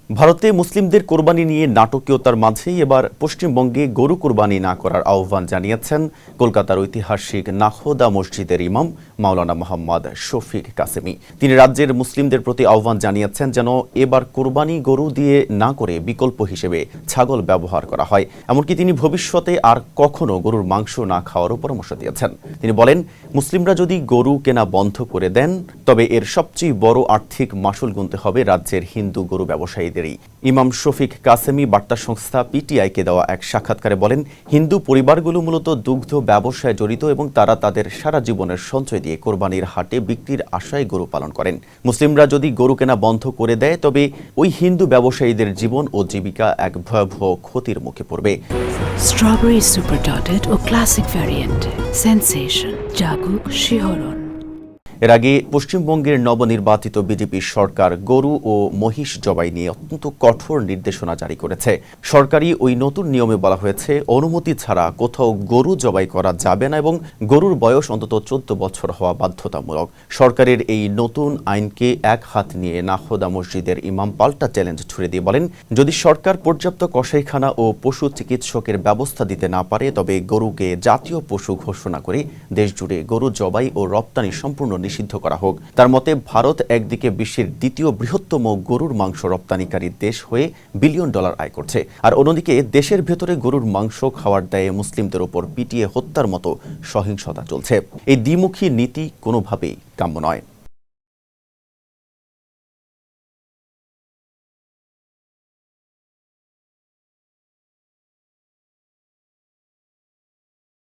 ভারতে মুসলিমদের কোরবানি নিয়ে নাটকীয়তার মাঝেই এবার পশ্চিমবঙ্গে গরু কোরবানি না করার আহ্বান জানিয়েছেন কলকাতার ঐতিহাসিক নাখোদা মসজিদের ইমাম মাওলানা মোহাম্মদ শফিক কাসেমি। তিনি রাজ্যের মুসলিমদের প্রতি আহ্বান জানিয়েছেন যেন এবার কোরবানি গরু দিয়ে না করে বিকল্প হিসেবে ছাগল ব্যবহার করা হয়। এমনকি তিনি ভবিষ্যতে আর কখনো গরুর মাংস না খাওয়ারও পরামর্শ দিয়েছেন। তিনি বলেন, মুসলিমরা যদি গরু কেনা বন্ধ করে দেন তবে এর সবচেয়ে বড় আর্থিক মাসুল গুনতে হবে রাজ্যের হিন্দু গরু ব্যবসায়ীদের। ইমাম শফিক কাসেমি বার্তা সংস্থা পিটিআইকে দেওয়া এক সাক্ষাৎকারে বলেন, হিন্দু পরিবারগুলো মূলত দুগ্ধ ব্যবসায় জড়িত এবং তারা তাদের সারা জীবনের সঞ্চয় দিয়ে কোরবানির হাটে বিক্রির আশায় গরু পালন করেন। মুসলিমরা যদি গরু কেনা বন্ধ করে দেয় তবে ওই হিন্দু ব্যবসায়ীদের জীবন ও জীবিকা এক ভয়াবহ ক্ষতির মুখে পড়বে। স্ট্রবেরি সুপার ডটেড ও ক্লাসিক ভ্যারিয়েন্ট সেন্সেশন জাগুক শিহরণ। এর আগে পশ্চিমবঙ্গের নবনির্বাচিত বিজেপি সরকার গরু ও মহিষ জবাই নিয়ে অত্যন্ত কঠোর নির্দেশনা জারি করেছে। সরকারি ওই নতুন নিয়মে বলা হয়েছে, অনুমতি ছাড়া কোথাও গরু জবাই করা যাবে না এবং গরুর বয়স অন্তত 14 বছর হওয়া বাধ্যতামূলক। সরকারের এই নতুন আইনকে এক হাত নিয়ে নাখোদা মসজিদের ইমাম পাল্টা চ্যালেঞ্জ ছুড়ে দিয়ে বলেন, যদি সরকার পর্যাপ্ত কসাইখানা ও পশু চিকিৎসকের ব্যবস্থা দিতে না পারে তবে গরুকে জাতীয় পশু ঘোষণা করে দেশজুড়ে গরু জবাই ও রপ্তানি সম্পূর্ণ নিষিদ্ধ করা হোক। তার মতে, ভারত একদিকে বিশ্বের দ্বিতীয় বৃহত্তম গরুর মাংস রপ্তানিকারী দেশ হয়ে বিলিয়ন ডলার আয় করছে, আর অন্যদিকে দেশের ভেতরে গরুর মাংস খাওয়ার দায়ে মুসলিমদের ওপর পিটিয়ে হত্যার মতো সহিংসতা চলছে। এই দ্বিমুখী নীতি কোনোভাবেই কাম্য নয়।